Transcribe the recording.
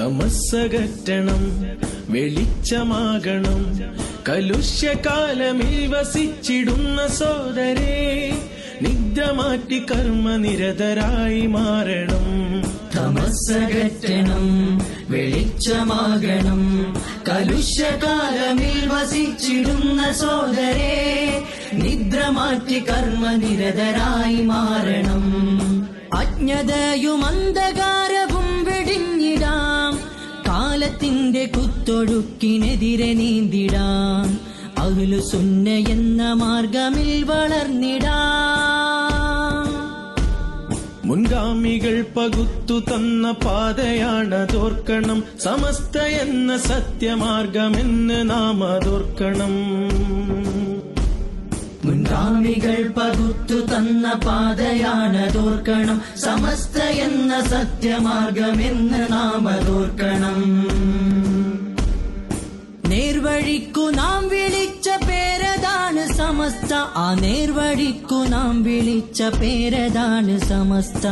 തമസ്സകറ്റണം, വെളിച്ചമാകണം. കലുഷ്യകാലമിൽ വസിച്ചിടുന്ന സോദരേ, നിദ്ര മാറ്റി കർമ്മനിരതരായി മാറണം. തമസ്സകറ്റണം, വെളിച്ചമാകണം. കലുഷ്യകാലമിൽ വസിച്ചിടുന്ന സോദരേ, നിദ്ര മാറ്റി കർമ്മനിരതരായി മാറണം. അജ്ഞതയും അന്ധകാരവും വെടിഞ്ഞിടാം, കാലത്തിന്റെ കുത്തൊഴുക്കിനെതിരെ നീന്തിടാം. അഹ്ലുസുന്ന എന്ന മാർഗമിൽ വളർന്നിടാം. മുൻഗാമികൾ പകുത്തു തന്ന പാതയാണതോർക്കണം. സമസ്ത എന്ന സത്യമാർഗമെന്ന് നാം അതോർക്കണം. മുൻഗാമികൾ പകുത്തു തന്ന പാതയാണതോർക്കണം. സമസ്ത എന്ന സത്യമാർഗമെന്ന് നാം അതോർക്കണം. നേർവഴിക്കു നാം വിളിച്ച പേരതാണ് സമസ്ത. ആ നേർവഴിക്കു നാം വിളിച്ച പേരതാണ് സമസ്ത.